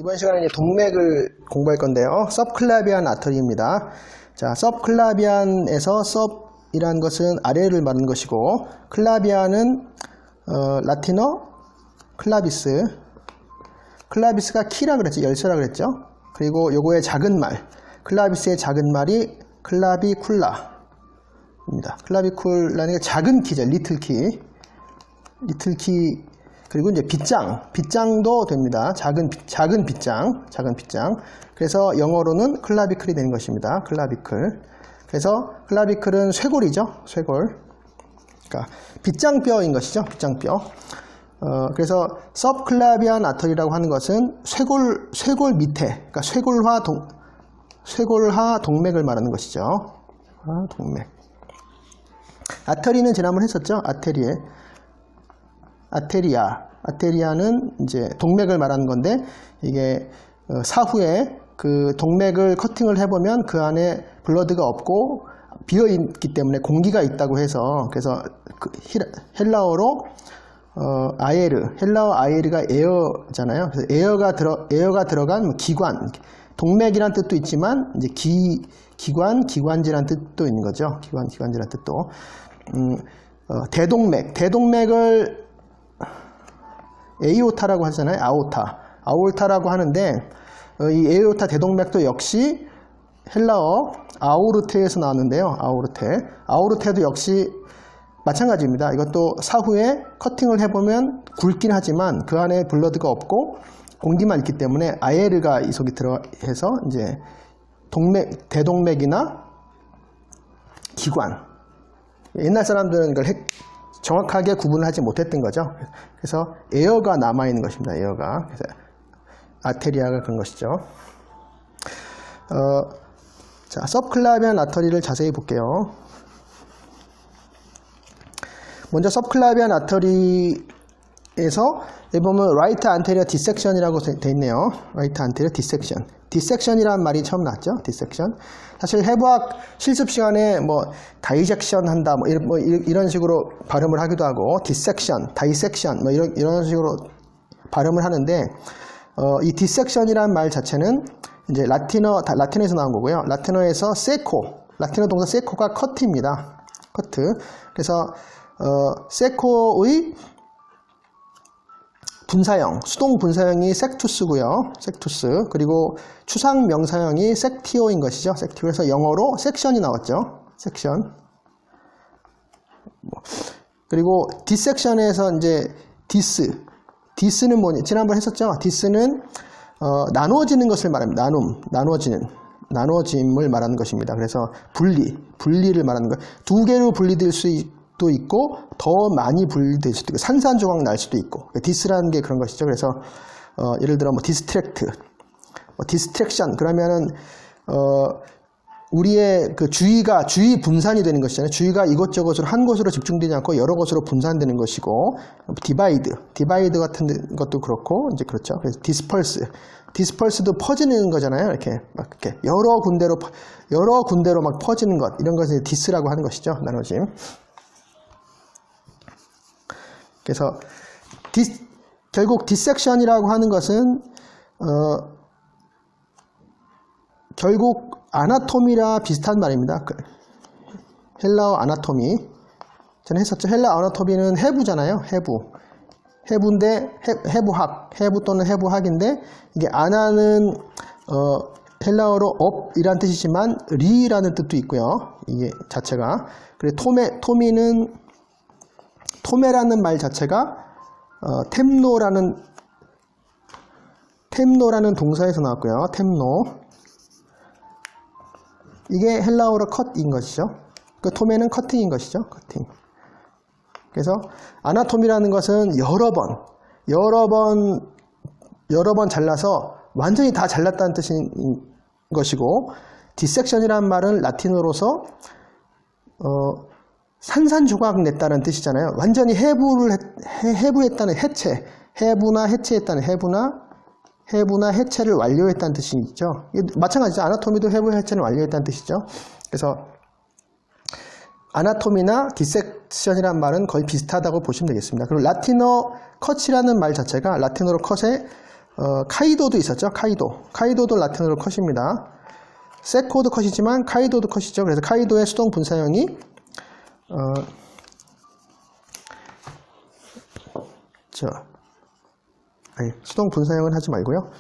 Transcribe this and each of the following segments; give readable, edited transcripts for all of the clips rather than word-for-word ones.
이번 시간에 이제 동맥을 공부할 건데요. 서브클라비안 아터리입니다. 자, 서브클라비안에서 서브이라는 것은 아래를 말하는 것이고, 클라비안은 라틴어 클라비스, 클라비스가 키라 그랬죠. 열쇠라 그랬죠. 그리고 요거의 작은 말, 클라비스의 작은 말이 클라비쿨라입니다. 클라비쿨라는 게 작은 키죠. 리틀 키. 그리고 이제 빗장도 됩니다. 작은 빗장. 그래서 영어로는 클라비클이 되는 것입니다. 클라비클. 그래서 클라비클은 쇄골이죠. 쇄골. 그러니까 빗장뼈인 것이죠. 빗장뼈. 그래서 서브클라비안 아터리라고 하는 것은 쇄골 밑에, 그러니까 쇄골하 동맥을 말하는 것이죠. 동맥. 아터리는 지난번 했었죠. 아테리아는 이제 동맥을 말하는 건데, 이게 사후에 그 동맥을 커팅을 해보면 그 안에 블러드가 없고 비어 있기 때문에 공기가 있다고 해서, 그래서 그 헬라어로 헬라어 아예르가 에어잖아요. 그래서 에어가 들어간 기관, 동맥이란 뜻도 있지만 이제 기관지란 뜻도 있는 거죠. 기관지란 뜻도. 대동맥을 에이오타라고 하잖아요. 아오타라고 하는데, 이 에이오타 대동맥도 역시 헬라어 아오르테에서 나왔는데요. 아오르테도 역시 마찬가지입니다. 이것도 사후에 커팅을 해보면 굵긴 하지만 그 안에 블러드가 없고 공기만 있기 때문에 아예르가 이속이 들어해서 이제 대동맥이나 기관. 옛날 사람들은 이걸 정확하게 구분을 하지 못했던 거죠. 그래서 에어가 남아있는 것입니다. 에어가. 그래서 아테리아가 그런 것이죠. 자, 서브클라비안 아터리를 자세히 볼게요. 먼저 서브클라비안 아터리에서 여기 보면 라이트 안테리어 디섹션이라고 되어 있네요. 라이트 안테리어 디섹션. 디섹션이라는 말이 처음 나왔죠. 디섹션. 사실 해부학 실습 시간에 뭐 다이젝션 한다 뭐 이런 식으로 발음을 하기도 하고, 디섹션, 다이섹션 뭐 이런 식으로 발음을 하는데, 이 디섹션이라는 말 자체는 이제 라틴어에서 나온 거고요. 라틴어에서 라틴어 동사 세코가 커트입니다. 커트. 그래서 세코의 분사형, 수동 분사형이 섹투스고요. 섹투스. 그리고 추상 명사형이 섹티오인 것이죠. 섹티오. 그래서 영어로 섹션이 나왔죠. 섹션. 그리고 디섹션에서 이제 디스는 뭐니? 지난번 했었죠. 디스는 나누어지는 것을 말합니다. 나누어짐을 말하는 것입니다. 그래서 분리를 말하는 것. 두 개로 분리될 수도 있고 더 많이 분리될 수도 있고 산산조각 날 수도 있고, 디스라는 게 그런 것이죠. 그래서 예를 들어 뭐 디스트랙트, 디스트랙션 그러면은 우리의 그 주의 분산이 되는 것이잖아요. 주의가 이것저것으로 한 곳으로 집중되지 않고 여러 곳으로 분산되는 것이고, 디바이드 같은 것도 그렇고 이제 그렇죠. 그래서 디스펄스도 퍼지는 거잖아요. 이렇게 여러 군데로 막 퍼지는 것, 이런 것을 디스라고 하는 것이죠. 나눠짐. 그래서 결국 디섹션이라고 하는 것은 결국 아나토미라 비슷한 말입니다. 헬라어 아나토미 전에 했었죠. 헬라어 아나토미는 해부잖아요. 해부인데 해부 또는 해부학인데, 이게 아나는 헬라어로 업이란 뜻이지만 리라는 뜻도 있고요. 이게 자체가. 그리고 토메라는 말 자체가 템노라는 동사에서 나왔고요. 템노. 이게 헬라어로 컷인 것이죠. 그 토메는 커팅인 것이죠. 커팅. 그래서 아나토미라는 것은 여러 번 잘라서 완전히 다 잘랐다는 뜻인 것이고, 디섹션이라는 말은 라틴어로서 산산조각 냈다는 뜻이잖아요. 완전히 해부했다는 해체, 해부나 해체를 완료했다는 뜻이 있죠. 마찬가지죠. 아나토미도 해부 해체를 완료했다는 뜻이죠. 그래서 아나토미나 디섹션이라는 말은 거의 비슷하다고 보시면 되겠습니다. 그리고 라틴어 컷이라는 말 자체가 라틴어로 컷에 카이도도 있었죠. 카이도도 라틴어로 컷입니다. 세코도 컷이지만 카이도도 컷이죠. 그래서 카이도의 수동 분사형이 수동 분사형은 하지 말고요.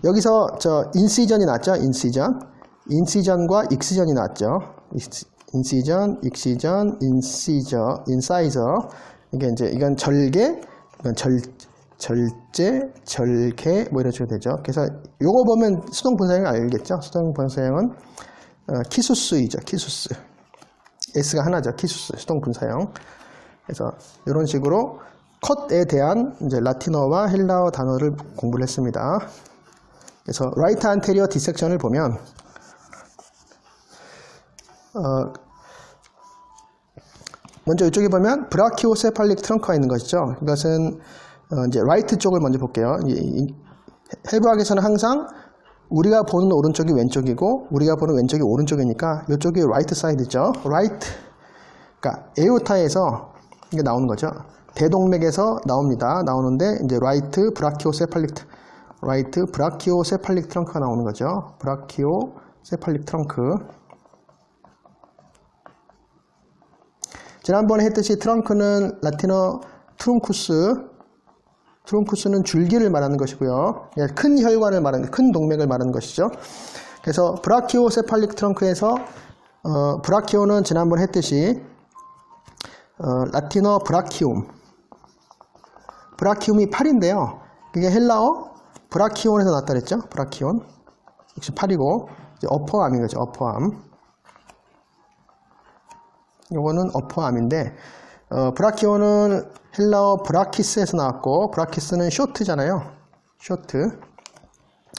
여기서 인시전이 나왔죠. 인시전과 익시전이 나왔죠. 인시전, 익시전, 인사이저. 이게 이제 이건 절개, 이건 절제, 절개 뭐 이런 식으로 되죠. 그래서 요거 보면 수동 분사형 알겠죠? 수동 분사형은 키수스이죠. 키수스. S가 하나죠. 키수스. 수동 분사형. 그래서 이런 식으로 컷에 대한 이제 라틴어와 헬라어 단어를 공부를 했습니다. 그래서 라이트 안테리어 디섹션을 보면 먼저 이쪽에 보면 브라키오세팔릭 트렁크가 있는 것이죠. 이것은 이제 라이트 쪽을 먼저 볼게요. 해부학에서는 항상 우리가 보는 오른쪽이 왼쪽이고 우리가 보는 왼쪽이 오른쪽이니까 이쪽이 라이트 사이드죠. 라이트. 그러니까 에오타에서 이게 나오는 거죠. 대동맥에서 나옵니다. 나오는데 이제 라이트 브라키오세팔릭 트렁크가 나오는 거죠. 브라키오세팔릭 트렁크. 지난번에 했듯이 트렁크는 라틴어 트runcus는 줄기를 말하는 것이고요. 큰 혈관을 말하는, 큰 동맥을 말하는 것이죠. 그래서 브라키오세팔릭 트렁크에서 브라키오는 지난번에 했듯이 라틴어 브라키움이 팔인데요. 그게 헬라어 브라키온에서 나왔다 그랬죠. 브라키온 역시 팔이고 이제 어퍼암인 거죠. 어퍼암. 요거는 어퍼암인데 브라키온은 헬라어 브라키스에서 나왔고 브라키스는 쇼트잖아요. 쇼트.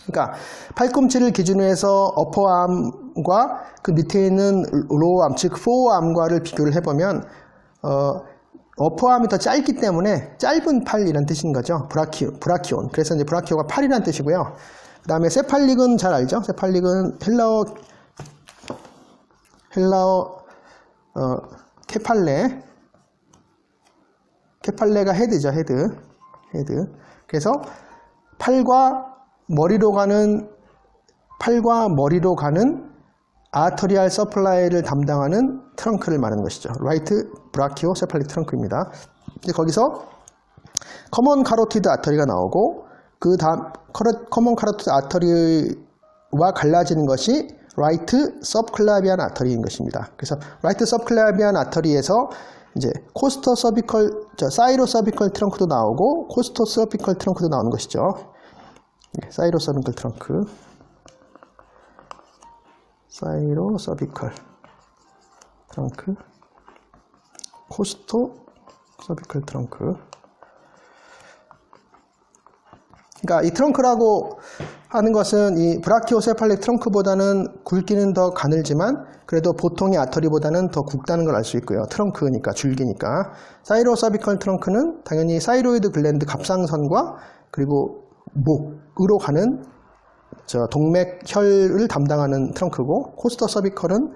그러니까 팔꿈치를 기준으로 해서 어퍼암과 그 밑에 있는 로어암 즉 포어암과를 비교를 해보면 어퍼암이 더 짧기 때문에 짧은 팔이라는 뜻인 거죠. 브라키온. 그래서 이제 브라키오가 팔이라는 뜻이고요. 그 다음에 세팔릭은 잘 알죠. 세팔릭은 헬라어 케팔레가 헤드죠. 헤드. 그래서 팔과 머리로 가는 아터리알 서플라이를 담당하는 트렁크를 말하는 것이죠. 라이트 브라키오 세팔릭 트렁크입니다. 이제 거기서 커먼 카로티드 아터리가 나오고 그 다음 커먼 카로티드 아터리와 갈라지는 것이 라이트 서브클라비안 아터리인 것입니다. 그래서 라이트 서브클라비안 아터리에서 이제 코스터 서비컬, 사이로 서비컬 트렁크도 나오고 코스터 서비컬 트렁크도 나오는 것이죠. 사이로 서비컬 트렁크. 사이로 서비컬 트렁크, 코스토 서비컬 트렁크. 그러니까 이 트렁크라고 하는 것은 이 브라키오세팔릭 트렁크보다는 굵기는 더 가늘지만 그래도 보통의 아터리보다는 더 굵다는 걸 알 수 있고요. 트렁크니까, 줄기니까. 사이로 서비컬 트렁크는 당연히 사이로이드 글랜드 갑상선과 그리고 목으로 가는 동맥혈을 담당하는 트렁크고, 코스터 서비컬은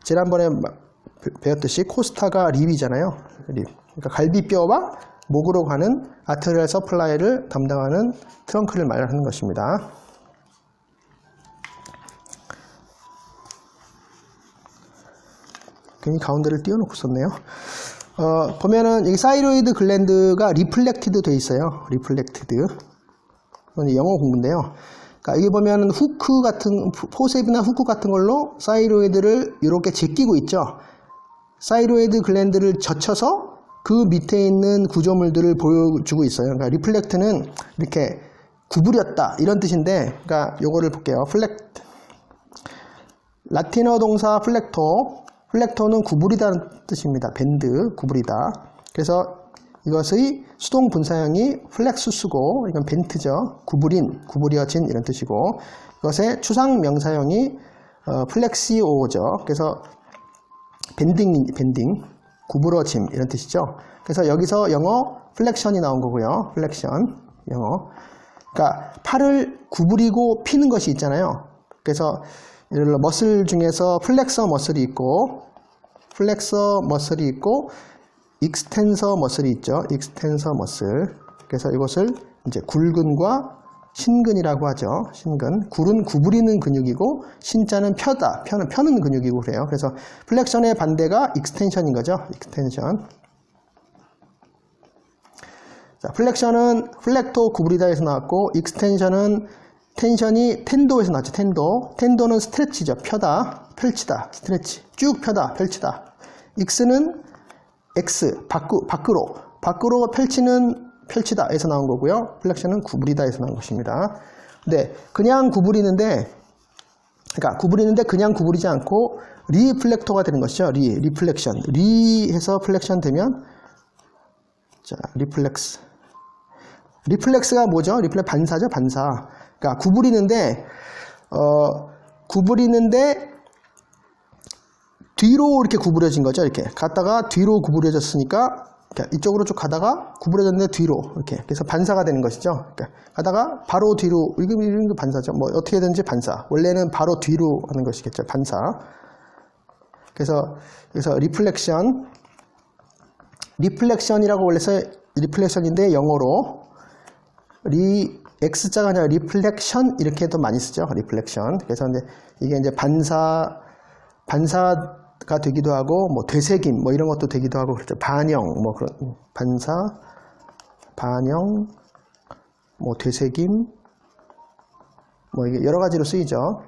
지난번에 배웠듯이 코스타가 립이잖아요. 립. 그러니까 갈비뼈와 목으로 가는 아터리얼 서플라이를 담당하는 트렁크를 말하는 것입니다. 괜히 가운데를 띄워놓고 썼네요. 보면은 이 사이로이드 글랜드가 리플렉티드 돼 있어요. 리플렉티드. 이건 영어 공부인데요. 그러니까 여기 보면은 후크 같은, 포셉이나 후크 같은 걸로 사이로이드를 이렇게 제끼고 있죠. 사이로이드 글랜드를 젖혀서 그 밑에 있는 구조물들을 보여주고 있어요. 그러니까 리플렉트는 이렇게 구부렸다 이런 뜻인데, 그러니까 요거를 볼게요. 라틴어 동사 플렉토는 구부리다는 뜻입니다. 밴드, 구부리다. 그래서 이것의 수동 분사형이 플렉수스고, 이건 벤트죠. 구부려진 이런 뜻이고, 이것의 추상 명사형이 플렉시오죠. 그래서 밴딩, 구부러짐 이런 뜻이죠. 그래서 여기서 영어 플렉션이 나온 거고요. 플렉션, 영어. 그러니까 팔을 구부리고 피는 것이 있잖아요. 그래서 예를 들어 머슬 중에서 플렉서 머슬이 있고, 익스텐서 머슬이 있죠. 익스텐서 머슬. 그래서 이것을 이제 굵은과 신근이라고 하죠. 신근. 굴은 구부리는 근육이고 신자는 펴는 근육이고 그래요. 그래서 플렉션의 반대가 익스텐션인 거죠. 익스텐션. 자, 플렉션은 플렉토 구부리다에서 나왔고 익스텐션은 텐션이 텐도에서 나왔죠. 텐도는 스트레치죠. 펴다, 펼치다, 스트레치. 쭉 펴다, 펼치다. 익스는 X, 밖으로 펼치다에서 나온 거고요. 플렉션은 구부리다에서 나온 것입니다. 네, 그냥 구부리는데 그냥 구부리지 않고 리플렉터가 되는 것이죠. 리플렉션. 리해서 플렉션 되면 자, 리플렉스가 뭐죠? 반사죠, 반사. 그러니까 구부리는데 뒤로 이렇게 구부려진 거죠. 이렇게 갔다가 뒤로 구부려졌으니까 이쪽으로 쭉 가다가 구부러졌는데 뒤로 이렇게 그래서 반사가 되는 것이죠. 그러니까 가다가 바로 뒤로 이런 게 반사죠. 뭐 어떻게든지 반사. 원래는 바로 뒤로 하는 것이겠죠. 반사. 그래서 리플렉션이라고 원래 리플렉션인데 영어로 X자가 아니라 리플렉션 이렇게 더 많이 쓰죠. 리플렉션. 그래서 이게 이제 반사가 되기도 하고 뭐 되새김 뭐 이런 것도 되기도 하고 그렇죠. 반영 뭐 그런 반영 뭐 되새김 뭐 이게 여러 가지로 쓰이죠.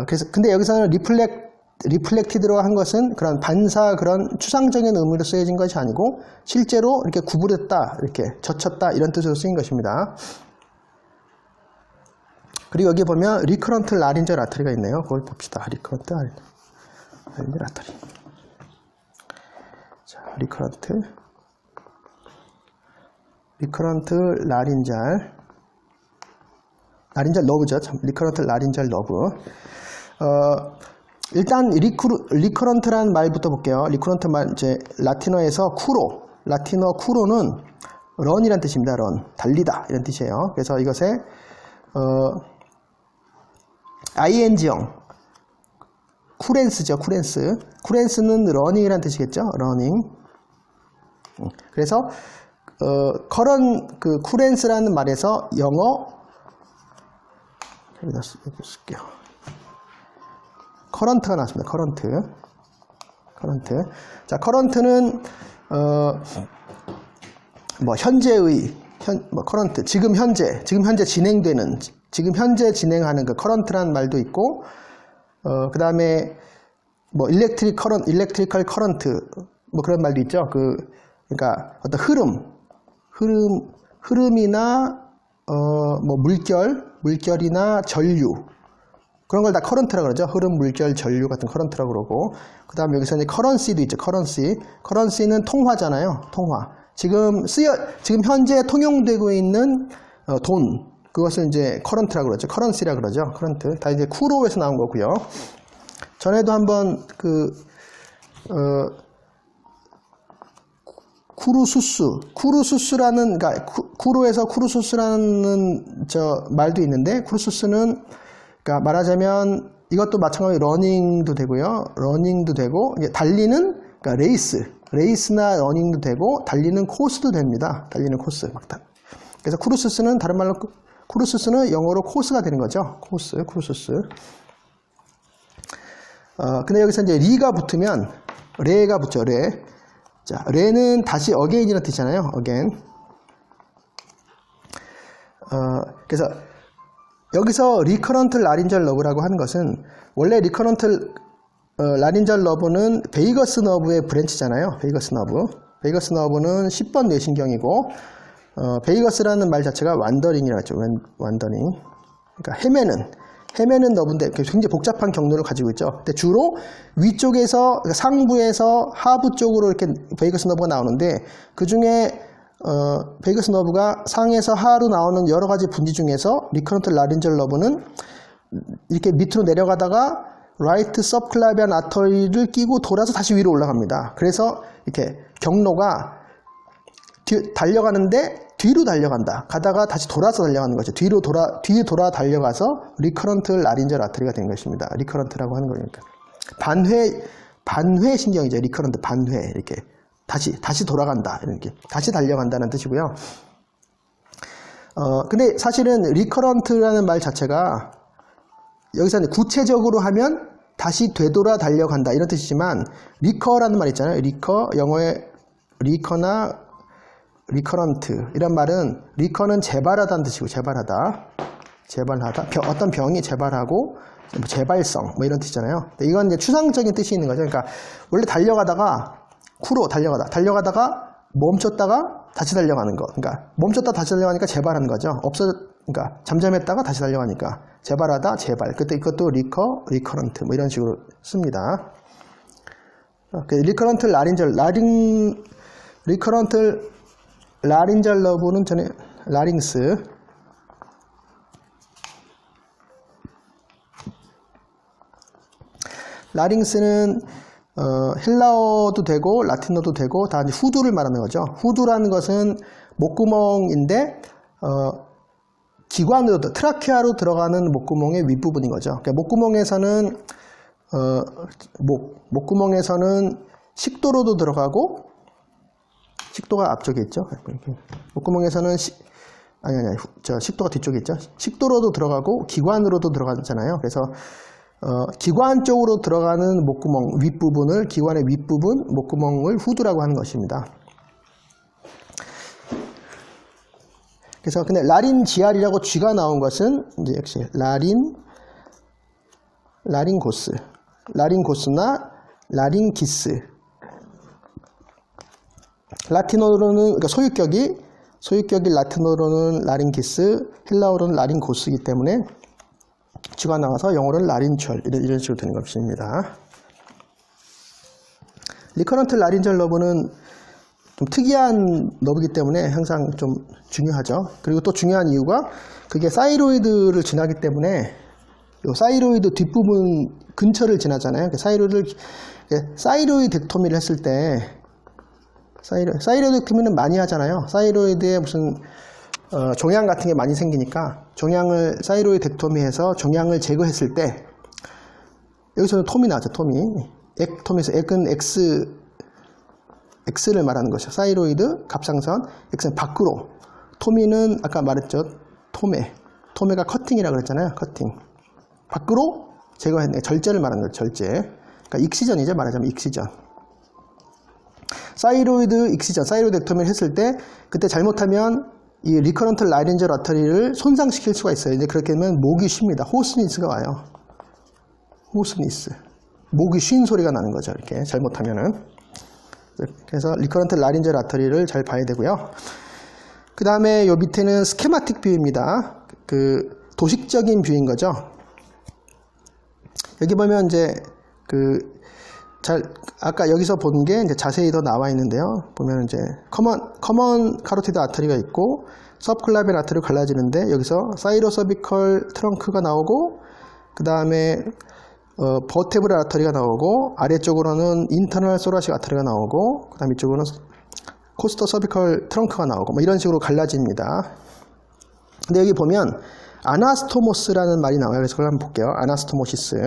그래서 근데 여기서는 리플렉티드로 한 것은 그런 반사 그런 추상적인 의미로 쓰여진 것이 아니고 실제로 이렇게 구부렸다, 이렇게 젖혔다 이런 뜻으로 쓰인 것입니다. 그리고 여기 보면 리커런트 라린절 아터리가 있네요. 그걸 봅시다. 리커런트 라린절 아터리. 자, 리커런트 라린절 너브죠. 리커런트 라린절 너브. 일단 리커런트라는 말부터 볼게요. 리커런트 말 이제 라틴어에서 라틴어 쿠로는 런이란 뜻입니다. 런 달리다 이런 뜻이에요. 그래서 이것에 ing형 쿠렌스죠. 쿠렌스는 러닝이란 뜻이겠죠. 러닝. 그래서 쿠렌스라는 말에서 영어 여기다 쓸게요. 커런트가 나왔습니다. 커런트. 자, 커런트는 커런트 지금 현재 진행하는 그 커런트라는 말도 있고 그다음에 뭐 일렉트리컬 커런트 뭐 그런 말도 있죠. 그러니까 어떤 흐름이나 뭐 물결이나 전류 그런 걸 다 커런트라고 그러죠. 흐름, 물결, 전류 같은 커런트라고 그러고 그 다음에 여기서 이제 커런시도 있죠. 커런시는 통화잖아요. 통화. 지금 현재 통용되고 있는 돈 그것을 이제 커런트라고 그러죠. 커런시라고 그러죠. 커런트. 다 이제 쿠로에서 나온 거고요. 전에도 한번 쿠루수스라는 그러니까 쿠로에서 쿠루수스라는 말도 있는데 쿠루수스는 그러니까 말하자면 이것도 마찬가지로 러닝도 되고요. 러닝도 되고 이게 달리는 그러니까 레이스나 러닝도 되고 달리는 코스도 됩니다. 달리는 코스. 그래서 쿠루수스는 다른 말로 쿠루수스는 영어로 코스가 되는 거죠. 쿠루수스. 근데 여기서 이제 레가 붙죠. 레. 자, 레는 다시 again이라는 뜻이잖아요. again. 그래서 여기서 리커런트 라린절 러브라고 하는 것은 원래 리커런트 라린절 러브는 베이거스 너브의 브랜치잖아요. 베이거스 너브는 10번 뇌신경이고 베이거스라는 말 자체가 완더링이라고 하죠. 완더링. 그러니까 헤매는 너브인데 굉장히 복잡한 경로를 가지고 있죠. 근데 주로 위쪽에서 그러니까 상부에서 하부 쪽으로 이렇게 베이거스 너브가 나오는데 그 중에 베이거스 너브가 상에서 하로 나오는 여러 가지 분지 중에서 리커런트 라린절 너브는 이렇게 밑으로 내려가다가 라이트 서브클라비안 아터리를 끼고 돌아서 다시 위로 올라갑니다. 그래서 이렇게 경로가 달려가는데 뒤로 달려간다. 가다가 다시 돌아서 달려가는 거죠. 뒤에 돌아 달려가서 리커런트 라린절 아터리가 된 것입니다. 리커런트라고 하는 거니까. 반회 신경이죠. 리커런트 반회 이렇게 다시 돌아간다 이렇게 다시 달려간다는 뜻이고요. 근데 사실은 리커런트라는 말 자체가 여기서 구체적으로 하면 다시 되돌아 달려간다 이런 뜻이지만 리커라는 말 있잖아요. 리커 영어의 리커나 리커런트 이런 말은 리커는 재발하다는 뜻이고 재발하다 어떤 병이 재발하고 재발성 뭐 이런 뜻이잖아요. 이건 이제 추상적인 뜻이 있는 거죠. 그러니까 원래 달려가다가 쿠로 달려가다가 멈췄다가 다시 달려가는 거. 그러니까 멈췄다 다시 달려가니까 재발하는 거죠. 그러니까 잠잠했다가 다시 달려가니까 재발하다 재발. 그때 이것도 리커런트 뭐 이런 식으로 씁니다. 리커런트 리커런트 라린절 러브는 전에 라링스 라링스는 헬라어도 되고 라틴어도 되고 다 후두를 말하는 거죠. 후두라는 것은 목구멍인데 기관으로 트라케아로 들어가는 목구멍의 윗부분인 거죠. 그러니까 목구멍에서는 목구멍에서는 식도로도 들어가고 식도가 앞쪽에 있죠. 목구멍에서는 식도가 뒤쪽에 있죠. 식도로도 들어가고 기관으로도 들어가잖아요. 그래서 기관 쪽으로 들어가는 목구멍 윗부분을 기관의 윗부분 목구멍을 후두라고 하는 것입니다. 그래서 근데 라린지알이라고 쥐가 나온 것은 이제 역시 라린고스나 라린기스 라틴어로는 그러니까 소유격이 라틴어로는 라린기스 헬라어로는 라린고스이기 때문에 쥐가 나와서 영어로는 라린철 이런 식으로 되는 것입니다. 리커런트 라린절 러브는 좀 특이한 러브이기 때문에 항상 좀 중요하죠. 그리고 또 중요한 이유가 그게 사이로이드를 지나기 때문에 요 사이로이드 뒷부분 근처를 지나잖아요. 사이로이덱토미를 했을 때 사이로이덱토미는 많이 하잖아요. 사이로이드에 무슨 종양 같은 게 많이 생기니까 사이로이덱토미해서 종양을 제거했을 때 여기서는 톰이 나왔죠. 액토미에서 액은 X를 말하는 것이죠. 사이로이드 갑상선 X는 밖으로 토미는 아까 말했죠. 토메가 커팅이라고 그랬잖아요. 커팅 밖으로 제거했네. 절제를 말하는 거죠. 절제. 그러니까 익시전이죠. 말하자면 익시전. 사이로이드 익시전, 사이로이덱토미를 했을 때 그때 잘못하면 이 리커런트 라린절 아터리를 손상시킬 수가 있어요. 이제 그렇게 되면 목이 쉽니다. 호스니스가 와요. 호스니스. 목이 쉰 소리가 나는 거죠. 이렇게 잘못하면은. 그래서 리커런트 라린절 아터리를 잘 봐야 되고요. 그 다음에 요 밑에는 스케마틱 뷰입니다. 도식적인 뷰인 거죠. 여기 보면 이제 아까 여기서 본 게 이제 자세히 더 나와 있는데요. 보면 이제 커먼 카로티드 아터리가 있고 서브클라비안 아터리로 갈라지는데 여기서 사이로서비컬 트렁크가 나오고 그 다음에 버테브랄 아터리가 나오고 아래쪽으로는 인터널 소라식 아터리가 나오고 그 다음 이쪽으로는 코스터 서비컬 트렁크가 나오고 뭐 이런 식으로 갈라집니다. 근데 여기 보면 아나스토모스라는 말이 나와요. 그래서 그걸 한번 볼게요. 아나스토모시스.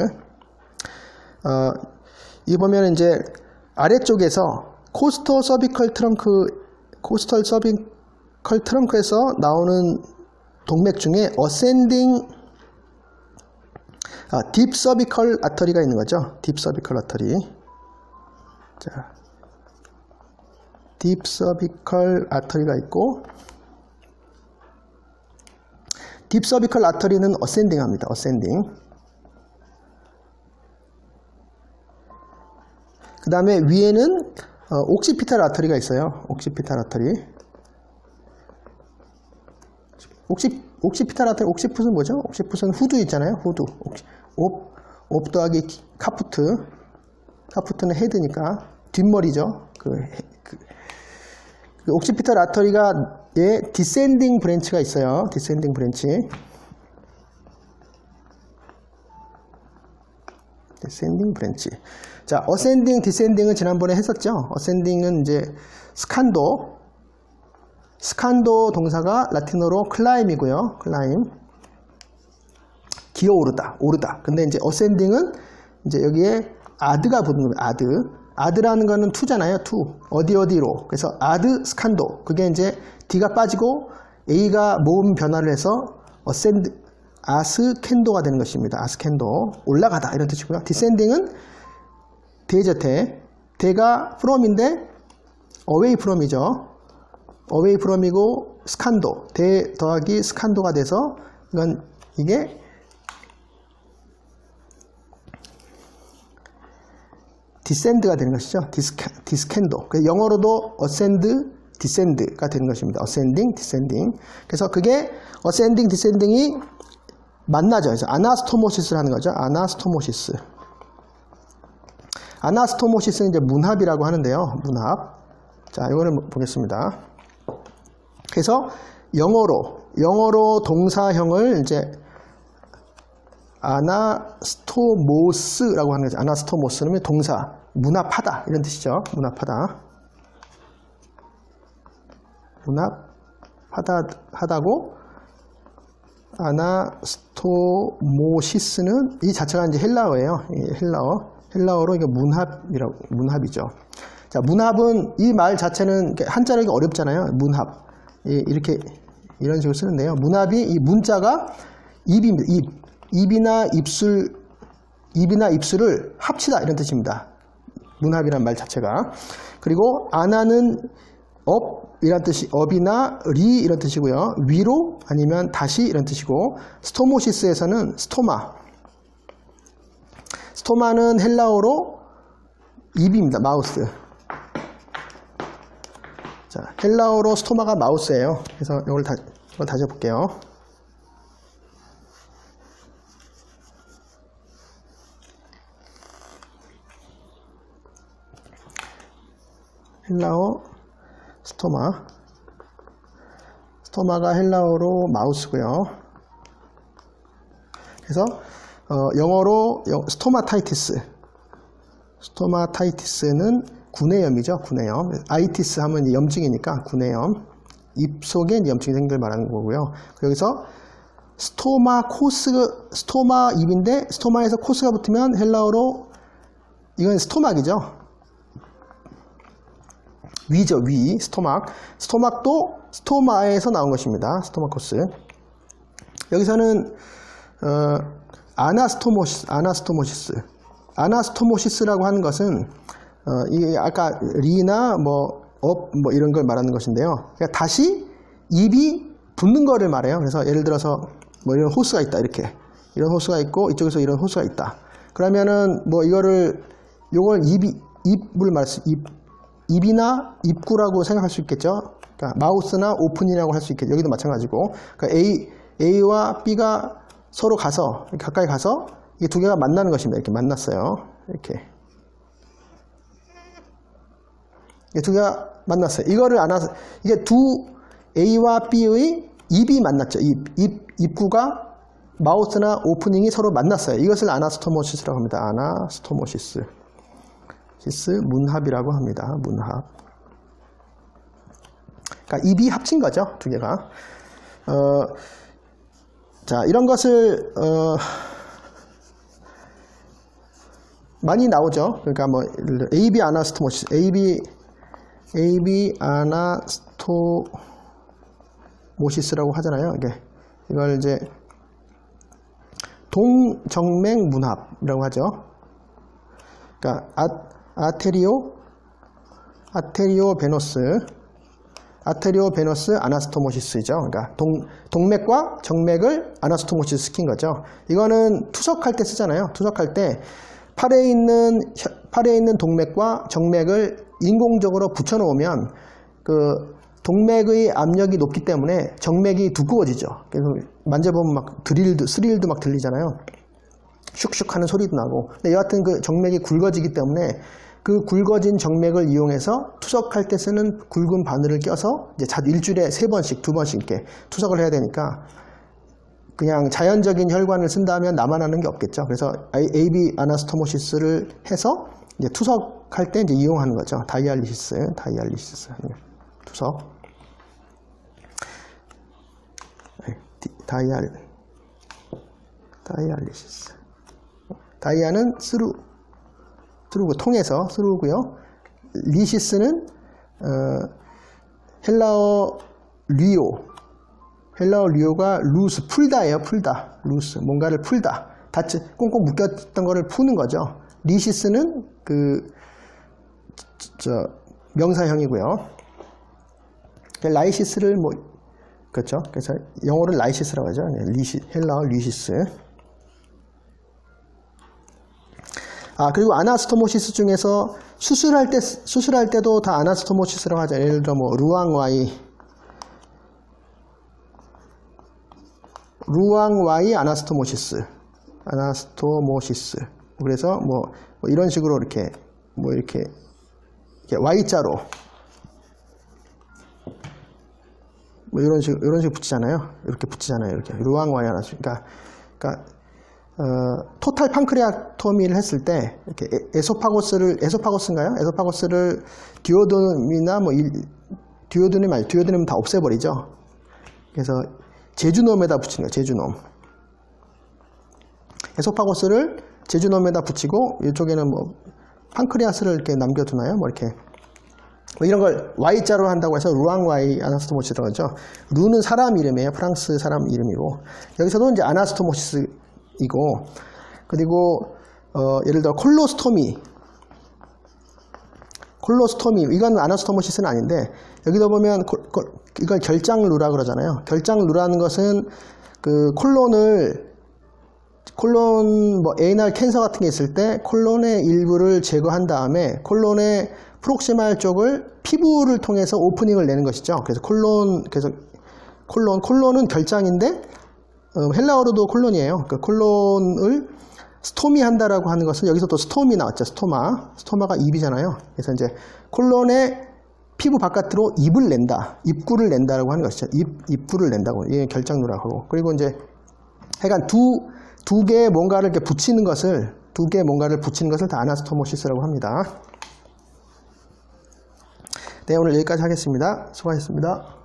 이 보면 이제 아래쪽에서 코스터 서비컬 트렁크에서 나오는 동맥 중에 어센딩 딥 서비컬 아터리가 있는 거죠. 딥 서비컬 아터리. 자, 딥 서비컬 아터리가 있고 딥 서비컬 아터리는 어센딩합니다. 어센딩. 그 다음에 위에는 옥시피탈 아터리가 있어요. 옥시피탈 아터리. 옥시피탈 아터리, 옥시풋은 뭐죠? 옥시풋은 후두 있잖아요. 후두. 옵 더하기 카푸트는 헤드니까 뒷머리죠. 옥시피탈 아터리가 디센딩 브랜치가 있어요. 디센딩 브랜치. 디센딩 브랜치. 자, 어센딩, 디센딩은 지난번에 했었죠. 어센딩은 이제 스칸도 동사가 라틴어로 클라임이고요. 클라임. 기어오르다, 오르다. 근데 이제 어센딩은 이제 여기에 아드가 붙는 겁니다. 아드라는 거는 투잖아요. 투. 어디로. 그래서 아드 스칸도. 그게 이제 D가 빠지고 A가 모음 변화를 해서 아스캔도가 되는 것입니다. 아스캔도. 올라가다. 이런 뜻이고요. 디센딩은 대죠, 대. 대가 from인데 away from이죠. away from이고 스칸도. 대 더하기 스칸도가 돼서 이게 디센드가 되는 것이죠. 디스캔도. 영어로도 ascend, descend가 되는 것입니다. ascending, descending. 그래서 그게 ascending, descending이 만나죠. 그래서 아나스토모시스라는 거죠. 아나스토모시스. 아나스토모시스는 이제 문합이라고 하는데요. 문합. 자, 이거를 보겠습니다. 그래서 영어로 동사형을 이제 아나스토모스라고 하는 거죠. 아나스토모스는 동사, 문합하다 이런 뜻이죠. 문합하다고. 아나스토모시스는 이 자체가 이제 헬라어예요. 헬라어로 이게 문합이죠. 자, 문합은 이 말 자체는 한자로 어렵잖아요. 문합. 이렇게 이런 식으로 쓰는데요. 문합이 이 문자가 입입니다. 입이나 입술을 합치다 이런 뜻입니다. 문합이란 말 자체가. 그리고 아나는 업이란 뜻이 업이나 리 이런 뜻이고요. 위로 아니면 다시 이런 뜻이고, 스토모시스에서는 스토마는 헬라어로 입입니다. 마우스. 자, 헬라어로 스토마가 마우스예요. 그래서 이걸 다시 해볼게요. 헬라어 스토마가 헬라어로 마우스고요. 그래서 영어로 스토마타이티스는 구내염이죠. 구내염. 아이티스 하면 염증이니까 구내염. 입 속에 염증이 생길 말하는 거고요. 여기서 스토마 입인데 스토마에서 코스가 붙으면 헬라어로 이건 스토막이죠. 위죠, 위. 스토막도 스토마에서 나온 것입니다. 스토마코스. 여기서는 아나스토모시스라고 하는 것은 이게 아까 리나 업 이런 걸 말하는 것인데요. 그러니까 다시 입이 붙는 거를 말해요. 그래서 예를 들어서 이런 호스가 있다, 이렇게. 이런 호스가 있고 이쪽에서 이런 호스가 있다. 그러면은 요걸 입을 말해서 입이나 입구라고 생각할 수 있겠죠. 그러니까 마우스나 오픈이라고 할 수 있겠죠. 여기도 마찬가지고. 그러니까 A와 B가 서로 가까이 가서 이 두 개가 만나는 것입니다. 이렇게 만났어요. 이렇게. 이 두 개가 만났어요. 이게 두 A와 B의 입이 만났죠. 입구가 마우스나 오프닝이 서로 만났어요. 이것을 아나스토모시스라고 합니다. 아나스토모시스. 문합이라고 합니다. 문합. 그러니까 입이 합친 거죠. 두 개가. 자, 이런 것을 많이 나오죠. 그러니까 AB 아나스토모시스, AB 아나스토모시스라고 하잖아요. 이걸 이제 동정맥 문합이라고 하죠. 그러니까 아테리오 베너스 아나스토모시스죠. 그러니까 동맥과 정맥을 아나스토모시스 시킨 거죠. 이거는 투석할 때 쓰잖아요. 투석할 때 팔에 있는 동맥과 정맥을 인공적으로 붙여놓으면 그 동맥의 압력이 높기 때문에 정맥이 두꺼워지죠. 그래서 만져보면 막 스릴도 막 들리잖아요. 슉슉 하는 소리도 나고. 근데 여하튼 그 정맥이 굵어지기 때문에 그 굵어진 정맥을 이용해서 투석할 때 쓰는 굵은 바늘을 껴서 이제 일주일에 3번씩, 2번씩 이렇게 투석을 해야 되니까 그냥 자연적인 혈관을 쓴다면 나만 하는 게 없겠죠. 그래서 AB 아나스토모시스를 해서 이제 투석할 때 이제 이용하는 거죠. 다이알리시스 투석. 다이알리시스. 다이아는 스루, 통해서 through고요. 리시스는 헬라어 리오가 루스, 풀다예요. 풀다. 루스, 뭔가를 풀다. 꽁꽁 묶였던 거를 푸는 거죠. 리시스는 명사형이고요. 라이시스를 그렇죠. 그래서 영어로 라이시스라고 하죠. 헬라어 리시스. 그리고 아나스토모시스 중에서 수술할 때도 다 아나스토모시스라고 하죠. 예를 들어 루앙와이 아나스토모시스. 그래서 이런 식으로 이렇게 Y자로 이런 식으로 붙이잖아요. 이렇게 붙이잖아요. 이렇게 루앙와이 아나스토모시스. 그러니까 토탈 판크레아토미를 했을 때 이렇게 에소파고스인가요? 에소파고스를 디오도뮴이나 디오도뮴 다 없애버리죠. 그래서 제주놈에다 붙이는 거예요. 제주놈. 에소파고스를 제주놈에다 붙이고 이쪽에는 판크레아스를 이렇게 남겨두나요? 이렇게 이런 걸 Y자로 한다고 해서 루앙와이 아나스토모시스라고 하죠. 루는 사람 이름이에요. 프랑스 사람 이름이고 여기서도 이제 아나스토모시스 이고 그리고 예를 들어 콜로스토미 이건 아나스토모시스는 아닌데 여기도 보면 이걸 결장루라 그러잖아요. 결장루라는 것은 콜론 에이날 캔서 같은 게 있을 때 콜론의 일부를 제거한 다음에 콜론의 프록시말 쪽을 피부를 통해서 오프닝을 내는 것이죠. 그래서 콜론은 결장인데 헬라어로도 콜론이에요. 그 콜론을 스토미 한다라고 하는 것은 여기서 또 스톰이 나왔죠. 스토마가 입이잖아요. 그래서 이제 콜론의 피부 바깥으로 입구를 낸다라고 하는 것이죠. 입구를 낸다고. 이게 결장루라고 하고. 그리고 이제 하여간 두 개의 뭔가를 이렇게 붙이는 것을 다 아나스토모시스라고 합니다. 네, 오늘 여기까지 하겠습니다. 수고하셨습니다.